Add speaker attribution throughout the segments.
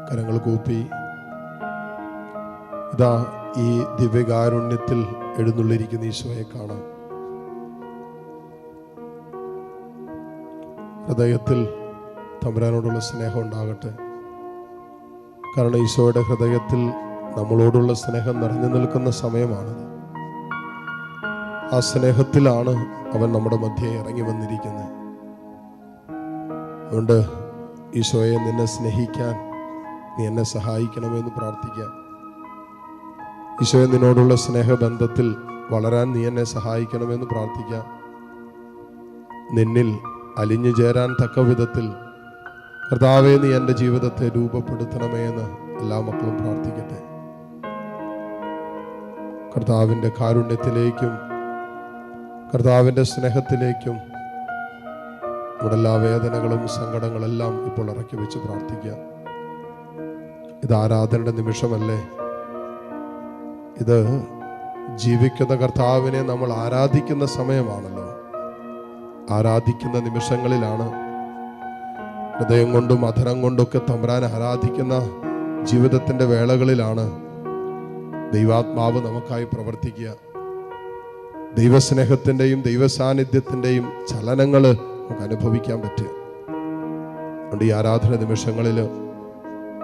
Speaker 1: കരങ്ങൾ കൂപ്പി ഇതാ ഈ ദിവ്യകാരുണ്യത്തിൽ എഴുന്നള്ളിരിക്കുന്ന ഈശോയെ കാണാം. ഹൃദയത്തിൽ തമ്പുരാനോടുള്ള സ്നേഹം ഉണ്ടാകട്ടെ. കാരണം ഈശോയുടെ ഹൃദയത്തിൽ നമ്മളോടുള്ള സ്നേഹം നിറഞ്ഞു നിൽക്കുന്ന സമയമാണത്. ആ സ്നേഹത്തിലാണ് അവൻ നമ്മുടെ മധ്യേ ഇറങ്ങി വന്നിരിക്കുന്നത്. അതുകൊണ്ട് ഈശോയെ, നിന്നെ സ്നേഹിക്കാൻ നീ എന്നെ സഹായിക്കണമെന്ന് പ്രാർത്ഥിക്കാം. ഈശോയെ, നിന്നോടുള്ള സ്നേഹബന്ധത്തിൽ വളരാൻ നീ എന്നെ സഹായിക്കണമെന്ന് പ്രാർത്ഥിക്കാം. നിന്നിൽ അലിഞ്ഞു ചേരാൻ തക്ക വിധത്തിൽ കർത്താവേ, നീ എൻ്റെ ജീവിതത്തെ രൂപപ്പെടുത്തണമേ എന്ന് എല്ലാ മക്കളും പ്രാർത്ഥിക്കട്ടെ. കർത്താവിൻ്റെ കാരുണ്യത്തിലേക്കും കർത്താവിൻ്റെ സ്നേഹത്തിലേക്കും നമ്മുടെ എല്ലാ വേദനകളും സങ്കടങ്ങളെല്ലാം ഇപ്പോൾ ഇറക്കി വെച്ച് പ്രാർത്ഥിക്കാം. ഇത് ആരാധനയുടെ നിമിഷമല്ലേ? ഇത് ജീവിക്കുന്ന കർത്താവിനെ നമ്മൾ ആരാധിക്കുന്ന സമയമാണല്ലോ. ആരാധിക്കുന്ന നിമിഷങ്ങളിലാണ്, ഹൃദയം കൊണ്ടും അധരം കൊണ്ടൊക്കെ തമ്പുരാനെ ആരാധിക്കുന്ന ജീവിതത്തിൻ്റെ വേളകളിലാണ് ദൈവാത്മാവ് നമുക്കായി പ്രവർത്തിക്കുക. ദൈവസ്നേഹത്തിൻ്റെയും ദൈവസാന്നിധ്യത്തിൻ്റെയും ചലനങ്ങൾ നമുക്ക് അനുഭവിക്കാൻ പറ്റുക. അതുകൊണ്ട് ഈ ആരാധന നിമിഷങ്ങളിൽ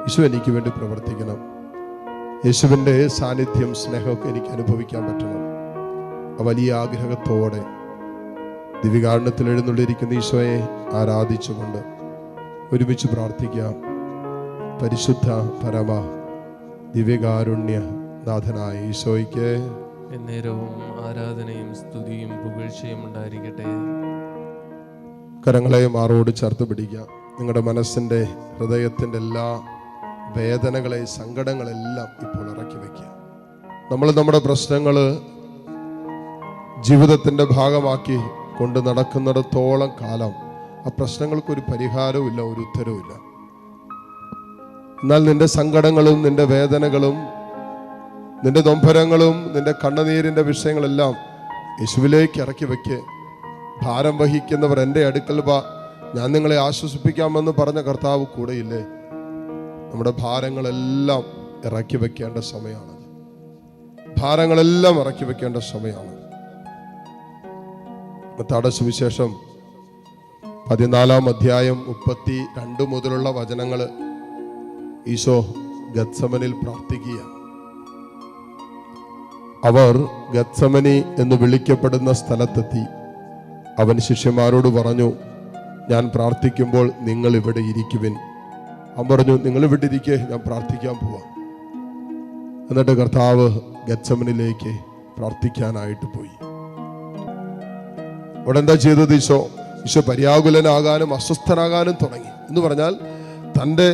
Speaker 1: യേശു എനിക്ക് വേണ്ടി പ്രവർത്തിക്കണം. യേശുവിൻ്റെ സാന്നിധ്യം, സ്നേഹമൊക്കെ എനിക്ക് അനുഭവിക്കാൻ പറ്റണം. ആ വലിയ ആഗ്രഹത്തോടെ ദിവ്യകാരുണ്യത്തിൽ എഴുന്നള്ളിരിക്കുന്ന ഈശോയെ ആരാധിച്ചുകൊണ്ട് ഒരുമിച്ച് പ്രാർത്ഥിക്കാം. പരിശുദ്ധ പരമ ദിവ്യകാരുണ്യ നാഥനായ ഈശോയ്ക്ക്
Speaker 2: എന്നേരവും ആരാധനയും സ്തുതിയും പുകഴ്ചയും ഉണ്ടായിരിക്കട്ടെ.
Speaker 1: കരങ്ങളെ മാറോട് ചേർത്ത് പിടിക്കാം. നിങ്ങളുടെ മനസ്സിൻ്റെ ഹൃദയത്തിൻ്റെ എല്ലാ വേദനകളെ, സങ്കടങ്ങളെല്ലാം ഇപ്പോൾ ഇറക്കി വയ്ക്കുക. നമ്മൾ നമ്മുടെ പ്രശ്നങ്ങൾ ജീവിതത്തിൻ്റെ ഭാഗമാക്കി കൊണ്ട് നടക്കുന്നിടത്തോളം കാലം ആ പ്രശ്നങ്ങൾക്കൊരു പരിഹാരവും ഇല്ല, ഒരു ഉത്തരവും ഇല്ല. എന്നാൽ നിന്റെ സങ്കടങ്ങളും നിന്റെ വേദനകളും നിന്റെ നൊമ്പരങ്ങളും നിന്റെ കണ്ണുനീരിൻ്റെ വിഷയങ്ങളെല്ലാം യേശുവിലേക്ക് ഇറക്കി വയ്ക്ക്. ഭാരം വഹിക്കുന്നവർ എൻ്റെ അടുക്കൽ വാ, ഞാൻ നിങ്ങളെ ആശ്വസിപ്പിക്കാമെന്ന് പറഞ്ഞ കർത്താവ് കൂടെയില്ലേ? നമ്മുടെ ഭാരങ്ങളെല്ലാം ഇറക്കി വെക്കേണ്ട സമയമാണ്. ഭാരങ്ങളെല്ലാം ഇറക്കി വെക്കേണ്ട സമയമാണ്. മത്തായിയുടെ സുവിശേഷം 14-ാം അധ്യായം 32 മുതലുള്ള വചനങ്ങൾ. ഈശോ ഗത്സമനിൽ പ്രാർത്ഥിക്കുക. അവർ ഗത്സമനി എന്ന് വിളിക്കപ്പെടുന്ന സ്ഥലത്തെത്തി. അവൻ ശിഷ്യന്മാരോട് പറഞ്ഞു, ഞാൻ പ്രാർത്ഥിക്കുമ്പോൾ നിങ്ങൾ ഇവിടെ ഇരിക്കുവിൻ. അവൻ പറഞ്ഞു, നിങ്ങൾ ഇവിടെ ഇരിക്കേ, ഞാൻ പ്രാർത്ഥിക്കാൻ പോവാം. എന്നിട്ട് കർത്താവ് ഗത്സമനിലേക്ക് പ്രാർത്ഥിക്കാനായിട്ട് പോയി. അവിടെ എന്താ ചെയ്തത്? ഈശോ പര്യാകുലനാകാനും അസ്വസ്ഥനാകാനും തുടങ്ങി. എന്ന് പറഞ്ഞാൽ തൻ്റെ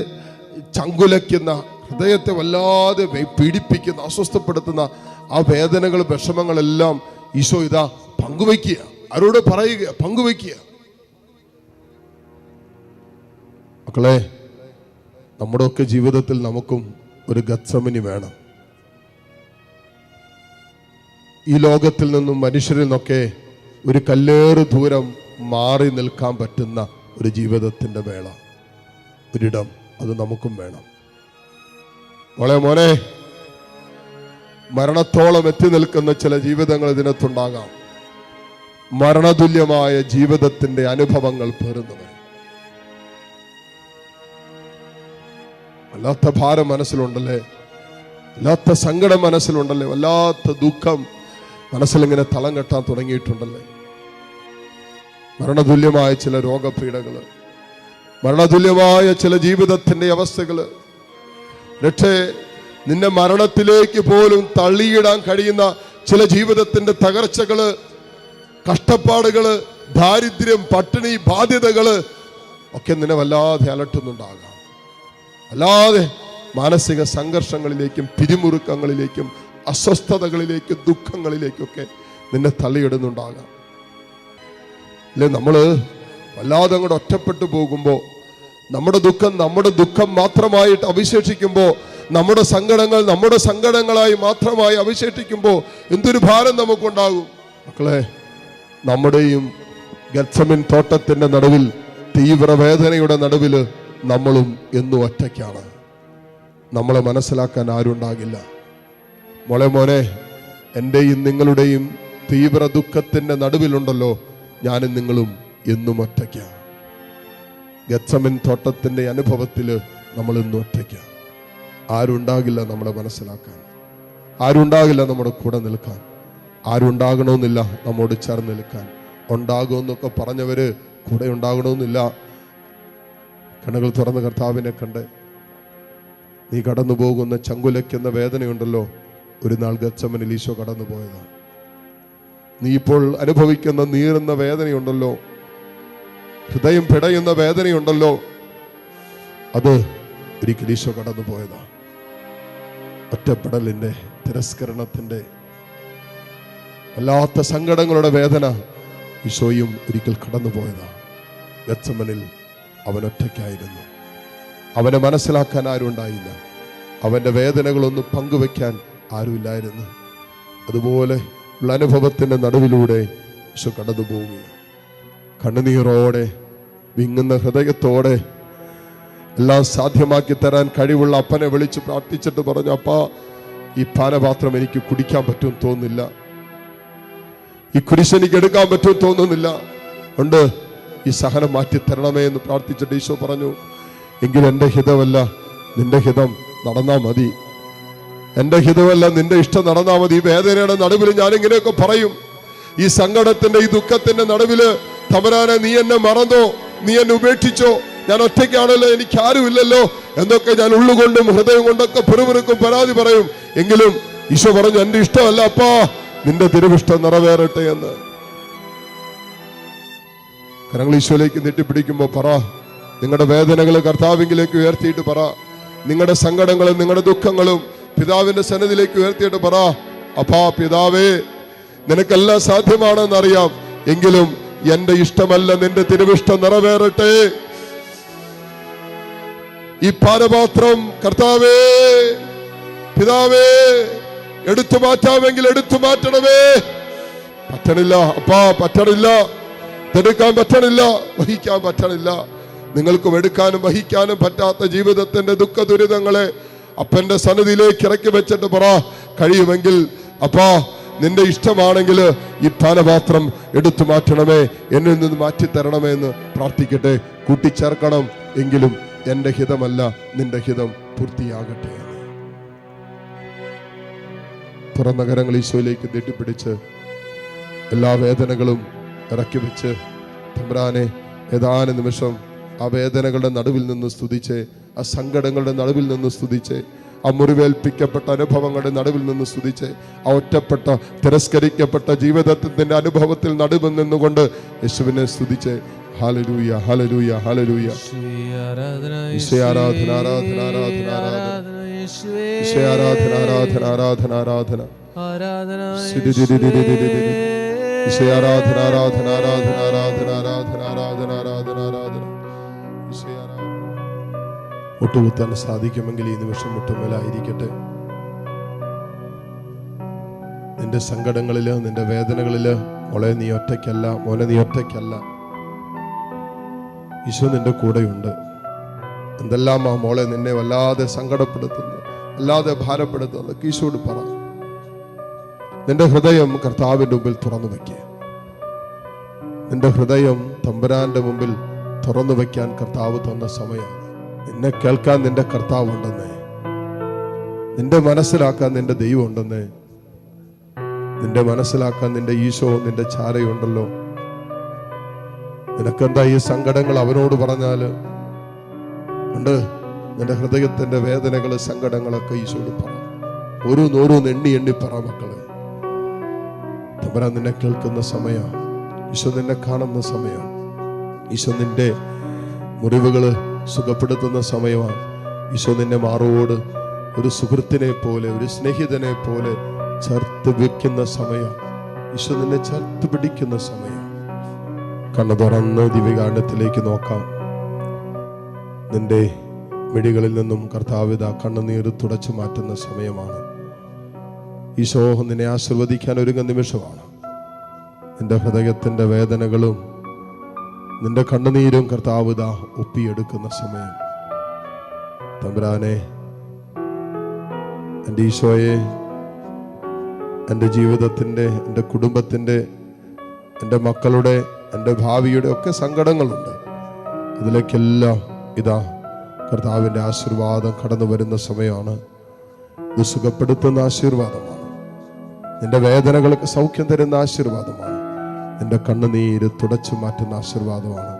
Speaker 1: ചങ്കുലയ്ക്കുന്ന, ഹൃദയത്തെ വല്ലാതെ പീഡിപ്പിക്കുന്ന, അസ്വസ്ഥപ്പെടുത്തുന്ന ആ വേദനകൾ, വിഷമങ്ങളെല്ലാം ഈശോ ഇതാ പങ്കുവയ്ക്കുക. ആരോട് പറയുക? പങ്കുവയ്ക്കുക. മക്കളെ, നമ്മുടെയൊക്കെ ജീവിതത്തിൽ നമുക്കും ഒരു ഗത്സമനി വേണം. ഈ ലോകത്തിൽ നിന്നും മനുഷ്യരിൽ നിന്നൊക്കെ ഒരു കല്ലേറ് ദൂരം മാറി നിൽക്കാൻ പറ്റുന്ന ഒരു ജീവിതത്തിൻ്റെ വേള, ഒരിടം, അത് നമുക്കും വേണം. മോനെ, മരണത്തോളം എത്തി നിൽക്കുന്ന ചില ജീവിതങ്ങൾ ഇതിനകത്തുണ്ടാകാം. മരണതുല്യമായ ജീവിതത്തിന്റെ അനുഭവങ്ങൾ പേറുന്നവർ, വല്ലാത്ത ഭാരം മനസ്സിലുണ്ടല്ലേ, വല്ലാത്ത സങ്കടം മനസ്സിലുണ്ടല്ലേ, വല്ലാത്ത ദുഃഖം മനസ്സിലിങ്ങനെ തളം കെട്ടാൻ തുടങ്ങിയിട്ടുണ്ടല്ലേ. മരണതുല്യമായ ചില രോഗപീഠകള്, മരണതുല്യമായ ചില ജീവിതത്തിന്റെ അവസ്ഥകള്, രക്ഷേ നിന്നെ മരണത്തിലേക്ക് പോലും തള്ളിയിടാൻ കഴിയുന്ന ചില ജീവിതത്തിന്റെ തകർച്ചകള്, കഷ്ടപ്പാടുകള്, ദാരിദ്ര്യം, പട്ടിണി, ബാധ്യതകള് ഒക്കെ നിന്നെ വല്ലാതെ അലട്ടുന്നുണ്ടാകാം. അല്ലാതെ മാനസിക സംഘർഷങ്ങളിലേക്കും പിരിമുറുക്കങ്ങളിലേക്കും അസ്വസ്ഥതകളിലേക്കും ദുഃഖങ്ങളിലേക്കൊക്കെ നിന്നെ തള്ളിയിടുന്നുണ്ടാകാം. അല്ലെ, നമ്മള് വല്ലാതെ അങ്ങോട്ട് ഒറ്റപ്പെട്ടു പോകുമ്പോൾ, നമ്മുടെ ദുഃഖം മാത്രമായിട്ട് അവശേഷിക്കുമ്പോൾ, നമ്മുടെ സങ്കടങ്ങൾ നമ്മുടെ സങ്കടങ്ങളായി മാത്രമായി അവശേഷിക്കുമ്പോൾ എന്തൊരു ഭാരം നമുക്കുണ്ടാകും. മക്കളെ, നമ്മുടെയും ഗത്സമൻ തോട്ടത്തിന്റെ നടുവിൽ, തീവ്രവേദനയുടെ നടുവിൽ നമ്മളും എന്നും ഒറ്റയ്ക്കാണ്. നമ്മളെ മനസ്സിലാക്കാൻ ആരുണ്ടാകില്ല. മോനെ, എൻ്റെയും നിങ്ങളുടെയും തീവ്ര ദുഃഖത്തിൻ്റെ നടുവിലുണ്ടല്ലോ ഞാനും നിങ്ങളും എന്നും ഒറ്റയ്ക്ക. ഗെത്സമൻ തോട്ടത്തിൻ്റെ അനുഭവത്തിൽ നമ്മൾ ഇന്നും ഒറ്റയ്ക്ക. ആരുണ്ടാകില്ല നമ്മളെ മനസ്സിലാക്കാൻ, ആരുണ്ടാകില്ല നമ്മുടെ കൂടെ നിൽക്കാൻ, ആരുണ്ടാകണമെന്നില്ല നമ്മോട് ചേർന്ന് നിൽക്കാൻ. ഉണ്ടാകുമെന്നൊക്കെ പറഞ്ഞവര് കൂടെ ഉണ്ടാകണമെന്നില്ല. കണ്ണുകൾ തുറന്ന് കർത്താവിനെ കണ്ട് നീ കടന്നു പോകുന്ന ചങ്കുലയ്ക്കുന്ന വേദനയുണ്ടല്ലോ, ഒരു നാൾ ഗെത്സമനിൽ ഈശോ കടന്നു പോയതാണ്. നീ ഇപ്പോൾ അനുഭവിക്കുന്ന നീറുന്ന വേദനയുണ്ടല്ലോ, ഹൃദയം പിടയുന്ന വേദനയുണ്ടല്ലോ, അത് ഒരിക്കൽ ഈശോ കടന്നു പോയതാണ്. ഒറ്റപ്പെടലിൻ്റെ, തിരസ്കരണത്തിൻ്റെ, വല്ലാത്ത സങ്കടങ്ങളുടെ വേദന ഈശോയും ഒരിക്കൽ കടന്നു പോയതാണ്. ഗെത്സമനിൽ അവൻ ഒറ്റയ്ക്കായിരുന്നു. അവനെ മനസ്സിലാക്കാൻ ആരും ഉണ്ടായില്ല. അവൻ്റെ വേദനകളൊന്നും പങ്കുവെക്കാൻ ആരുമില്ലായിരുന്നു. അതുപോലെ ഉള്ള അനുഭവത്തിൻ്റെ നടുവിലൂടെ ഈശോ കടന്നു പോവുകയാണ്. കണ്ണുനീരോടെ, വിങ്ങുന്ന ഹൃദയത്തോടെ എല്ലാം സാധ്യമാക്കി തരാൻ കഴിവുള്ള അപ്പനെ വിളിച്ച് പ്രാർത്ഥിച്ചിട്ട് പറഞ്ഞു, അപ്പാ, ഈ പാനപാത്രം എനിക്ക് കുടിക്കാൻ പറ്റുമെന്ന് തോന്നുന്നില്ല, ഈ കുരിശ് എനിക്ക് എടുക്കാൻ പറ്റുമെന്ന് തോന്നുന്നില്ല, ഉണ്ട് ഈ സഹനം മാറ്റി തരണമേ എന്ന് പ്രാർത്ഥിച്ചിട്ട് ഈശോ പറഞ്ഞു, എങ്കിലും എൻ്റെ ഹിതമല്ല നിന്റെ ഹിതം നടന്നാൽ മതി, എൻ്റെ ഹിതമല്ല നിന്റെ ഇഷ്ടം നടന്നാൽ മതി. ഈ വേദനയുടെ നടുവിൽ ഞാനിങ്ങനെയൊക്കെ പറയും, ഈ സങ്കടത്തിന്റെ, ഈ ദുഃഖത്തിന്റെ നടുവില്, തമ്പുരാനെ നീ എന്നെ മറന്നോ, നീ എന്നെ ഉപേക്ഷിച്ചോ, ഞാൻ ഒറ്റയ്ക്കാണല്ലോ, എനിക്ക് ആരുമില്ലല്ലോ എന്നൊക്കെ ഞാൻ ഉള്ളുകൊണ്ടും ഹൃദയം കൊണ്ടൊക്കെ പെറുപിറുക്കും പരാതി പറയും. എങ്കിലും ഈശോ പറഞ്ഞു, എൻ്റെ ഇഷ്ടമല്ല അപ്പാ, നിന്റെ തിരുവിഷ്ടം നിറവേറട്ടെ എന്ന്. കരങ്ങൾ ഈശോയിലേക്ക് നീട്ടിപ്പിടിക്കുമ്പോൾ പറ, നിങ്ങളുടെ വേദനകൾ കർത്താവിലേക്ക് ഉയർത്തിയിട്ട് പറ, നിങ്ങളുടെ സങ്കടങ്ങളും നിങ്ങളുടെ ദുഃഖങ്ങളും പിതാവിന്റെ സന്നിധിയിലേക്ക് ഉയർത്തിയിട്ട് പറ, അപ്പാ പിതാവേ, നിനക്കെല്ലാം സാധ്യമാണെന്നറിയാം, എങ്കിലും എന്റെ ഇഷ്ടമല്ല നിന്റെ തിരുവിഷ്ടം നിറവേറട്ടെ. ഈ പാനപാത്രം കർത്താവേ, പിതാവേ, എടുത്തു മാറ്റാമെങ്കിൽ എടുത്തു മാറ്റണമേ. പറ്റണില്ല അപ്പാ, പറ്റണില്ല, ഇതെടുക്കാൻ പറ്റണില്ല, വഹിക്കാൻ പറ്റണില്ല. നിങ്ങൾക്കും എടുക്കാനും വഹിക്കാനും പറ്റാത്ത ജീവിതത്തിന്റെ ദുഃഖ ദുരിതങ്ങളെ അപ്പന്റെ സന്നിധിയിലേക്ക് ഇറക്കി വെച്ചിട്ട് പറ, കഴിയുമെങ്കിൽ അപ്പാ, നിന്റെ ഇഷ്ടമാണെങ്കിൽ ഈ പാനപാത്രം എടുത്തു മാറ്റണമേ, എന്നിൽ നിന്ന് മാറ്റിത്തരണമേ എന്ന് പ്രാർത്ഥിക്കട്ടെ. കൂട്ടിച്ചേർക്കണം, എങ്കിലും എൻ്റെ ഹിതമല്ല നിന്റെ ഹിതം പൂർത്തിയാകട്ടെ. തുറന്ന കരങ്ങൾ ഈശോയിലേക്ക് നീട്ടിപ്പിടിച്ച് എല്ലാ വേദനകളും ഇറക്കി വെച്ച് തമ്പുരാനെ ഏതാനും നിമിഷം ആ വേദനകളുടെ നടുവിൽ നിന്ന് സ്തുതിച്ച്, ആ സങ്കടങ്ങളുടെ നടുവിൽ നിന്ന് സ്തുതിച്ച്, ആ മുറിവേൽപ്പിക്കപ്പെട്ട അനുഭവങ്ങളുടെ നടുവിൽ നിന്ന് സ്തുതിച്ച്, ആ ഒറ്റപ്പെട്ട തിരസ്കരിക്കപ്പെട്ട ജീവിതത്തിന്റെ അനുഭവത്തിൽ നടുവിൽ നിന്നുകൊണ്ട് യേശുവിനെ സ്തുതിച്ച്, ഹല്ലേലൂയ ഹല്ലേലൂയ ഹല്ലേലൂയ. ഈശോയെ ആരാധന ആരാധന ആരാധന ആരാധന, ഈശോയെ ആരാധന ആരാധന ആരാധന ആരാധന, ഈശോയെ ആരാധന ആരാധന ആരാധന ആരാധന ആരാധന ആരാധന ആരാധന ആരാധന. മുട്ടുകുത്താൻ സാധിക്കുമെങ്കിൽ ഈ നിമിഷം മുട്ടുമേലായിരിക്കട്ടെ. നിന്റെ സങ്കടങ്ങളില്, നിന്റെ വേദനകളില് മോളെ നീ ഒറ്റയ്ക്കല്ല, മോനെ നീ ഒറ്റയ്ക്കല്ല. ഈശോ നിന്റെ കൂടെയുണ്ട്. എന്തെല്ലാം ആ മോളെ നിന്നെ വല്ലാതെ സങ്കടപ്പെടുത്തുന്നു, വല്ലാതെ ഭാരപ്പെടുത്തുന്നു, ഈശോയോട് പറ. നിന്റെ ഹൃദയം കർത്താവിന്റെ മുമ്പിൽ തുറന്നു വയ്ക്കുക. നിന്റെ ഹൃദയം തമ്പുരാന്റെ മുമ്പിൽ തുറന്നു വയ്ക്കാൻ കർത്താവ് തന്ന സമയമാണ്. നിന്നെ കേൾക്കാൻ നിന്റെ കർത്താവ് ഉണ്ടെന്നേ, നിന്റെ മനസ്സിലാക്കാൻ നിന്റെ ദൈവം ഉണ്ടെന്നേ, നിന്റെ മനസ്സിലാക്കാൻ നിന്റെ ഈശോ നിന്റെ ചാരയുണ്ടല്ലോ. നിനക്കെന്താ ഈ സങ്കടങ്ങൾ അവനോട് പറഞ്ഞാല് ഉണ്ട്. നിന്റെ ഹൃദയത്തിന്റെ വേദനകള്, സങ്കടങ്ങളൊക്കെ ഈശോയോട് പറ. ഓരോന്നോരോന്ന് എണ്ണി എണ്ണി പറ മക്കളെ. തമ്പുരാൻ നിന്നെ കേൾക്കുന്ന സമയം, ഈശോ നിന്നെ കാണുന്ന സമയം, ഈശോ നിന്റെ മുറിവുകള് സുഖപ്പെടുത്തുന്ന സമയമാണ്. ഈശോ നിന്നെ മാറോട് ഒരു സുഹൃത്തിനെ പോലെ, ഒരു സ്നേഹിതനെ പോലെ ചേർത്ത് വെക്കുന്ന സമയം, ഈശോ നിന്നെ ചേർത്ത് പിടിക്കുന്ന സമയം. കണ്ണു തുറന്ന് ദിവ്യകാരുണ്യത്തിലേക്ക് നോക്കാം. നിന്റെ മിഴികളിൽ നിന്നും കർത്താവിത കണ്ണുനീര് തുടച്ചു മാറ്റുന്ന സമയമാണ്. ഈശോ നിന്നെ ആശീർവദിക്കാൻ ഒരുങ്ങുന്ന നിമിഷമാണ്. നിന്റെ ഹൃദയത്തിന്റെ വേദനകളും നിന്റെ കണ്ണുനീരും കർത്താവിത ഒപ്പിയെടുക്കുന്ന സമയം. തമ്പുരാനെ, എൻ്റെ ഈശോയെ, എൻ്റെ ജീവിതത്തിൻ്റെ, എൻ്റെ കുടുംബത്തിൻ്റെ, എൻ്റെ മക്കളുടെ, എൻ്റെ ഭാവിയുടെ ഒക്കെ സങ്കടങ്ങളുണ്ട്. അതിലേക്കെല്ലാം ഇതാ കർത്താവിൻ്റെ ആശീർവാദം കടന്നു വരുന്ന സമയമാണ്. ഇത് സുഖപ്പെടുത്തുന്ന ആശീർവാദമാണ്. നിന്റെ വേദനകൾക്ക് സൗഖ്യം തരുന്ന ആശീർവാദമാണ്. നിന്റെ കണ്ണുനീര് തുടച്ചു മാറ്റുന്ന ആശീർവാദമാണ്.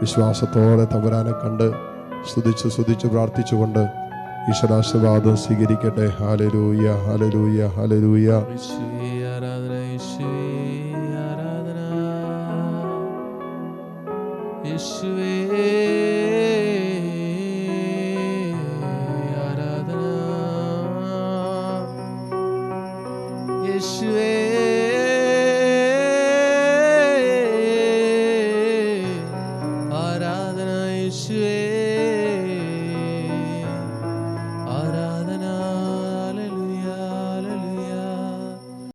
Speaker 1: വിശ്വാസത്തോടെ തമ്പുരാനെ കണ്ട് സ്തുതിച്ച് പ്രാർത്ഥിച്ചുകൊണ്ട് ഈശ്വരാശീർവാദം സ്വീകരിക്കട്ടെ. Hallelujah, hallelujah, hallelujah.